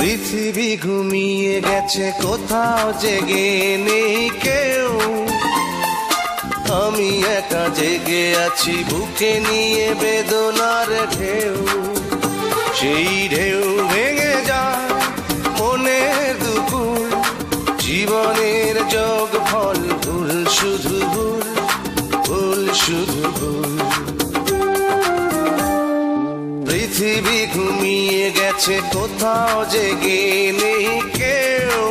পৃথিবী ঘুমিয়ে গেছে, কোথাও জেগে নেই কেউ। আমি একা জেগে আছি, বুকে নিয়ে বেদনার ঢেউ। সেই ঢেউ ভেঙে যায় মনের দুপুর, জীবনের যোগ ফল ভুল, শুধু ভুল, ভুল শুধু ভুল। পৃথিবী ঘুমিয়ে গেছে, কোথাও জেগে নেই কেউ।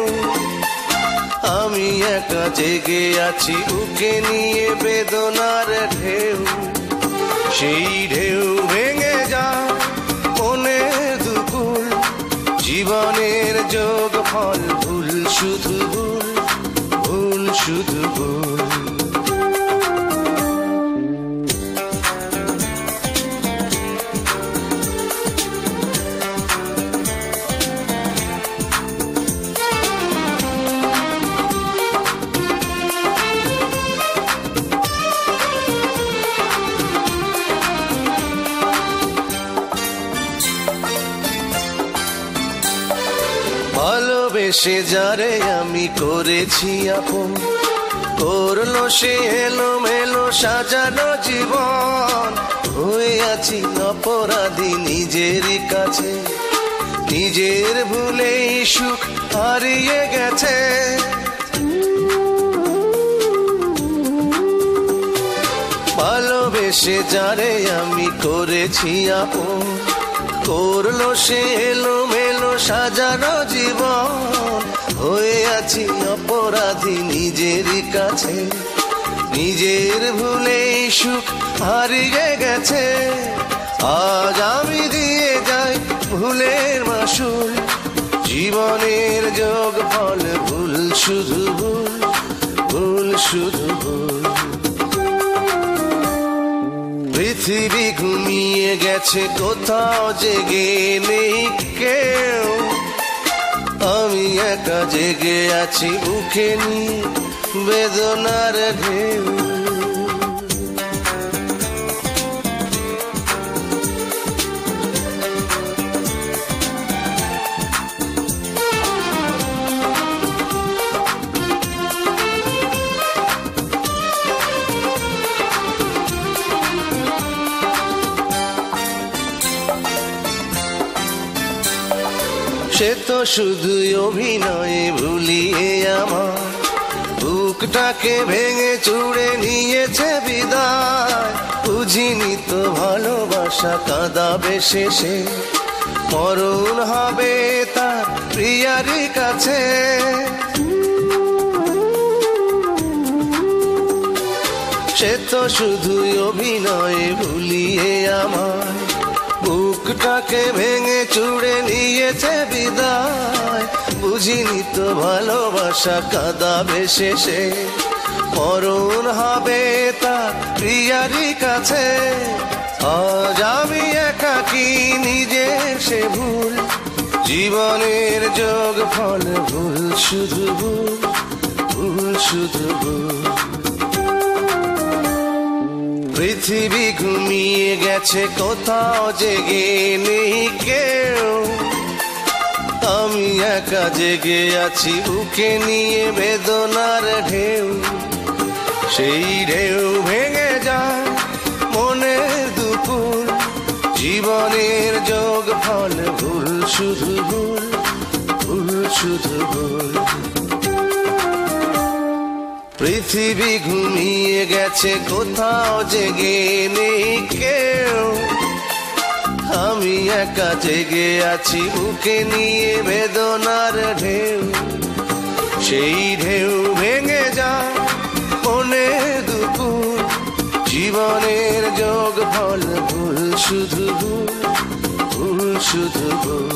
আমি একা জেগে আছি, বুকে নিয়ে বেদনার ঢেউ। সেই ঢেউ ভেঙে যায় মনের দুকুল, জীবনের যোগ ফল ভুল, শুধু ভুল, ভুল শুধু ভুল। ভালোবেসে যারে আমি করেছি আপন, করলো সে এলোমেলো সাজানো জীবন। হয়ে আছি অপরাধী নিজেরই কাছে, নিজের ভুলেই সুখ হারিয়ে গেছে। ভালোবেসে যারে আমি করেছি আপন, করলো সে এলোমেলো সাজানো জীবন। হয়ে আছি অপরাধী নিজেরই কাছে, নিজের ভুলেই সুখ হারিয়ে গেছে। আজ আমি দিয়ে যাই ভুলের মাসুল, জীবনের যোগ ফল ভুল, শুধু ভুল, ভুল শুধু ভুল। পৃথিবী ঘুমিয়ে গেছে, কোথাও জেগে নেই কেউ। আমি একা জেগে আছি, বুকে নিয়ে বেদনার ঢেউ। সে তো শুধুই অভিনয়ে ভুলিয়ে আমার বুকটাকে ভেঙে চুড়ে নিয়েছে বিদায়। বুঝিনি তো ভালোবাসা কাঁদাবে শেষে, মরণ হবে তার প্রিয়ারই কাছে। সে তো শুধুই অভিনয়ে ভুলিয়ে আমার বুকটাকে ভেঙে চুড়ে নিয়েছে বিদায়। বুঝিনি তো ভালোবাসা কাঁদাবে শেষে, মরণ হবে তার প্রিয়ারই কাছে। আজ আমি একাকী নিজের সে ভুল, জীবনের যোগ ফল ভুল, শুধু ভুল, ভুল শুধু ভুল। পৃথিবী ঘুমিয়ে গেছে, কোথাও জেগে নেই কেউ। আমি একা জেগে আছি, বুকে নিয়ে বেদনার ঢেউ। সেই ঢেউ ভেঙে যায় মনের দুপুর, জীবনের যোগ ফল ভুল, শুধু ভুল, ভুল শুধু ভুল। পৃথিবী ঘুমিয়ে গেছে, কোথাও জেগে নেই কেউ। আমি একা জেগে আছি, বুকে নিয়ে বেদনার ঢেউ। সেই ঢেউ ভেঙে যায় মনের দুপুর, জীবনের যোগ ফল ভুল, শুধু ভুল, ভুল শুধু ভুল।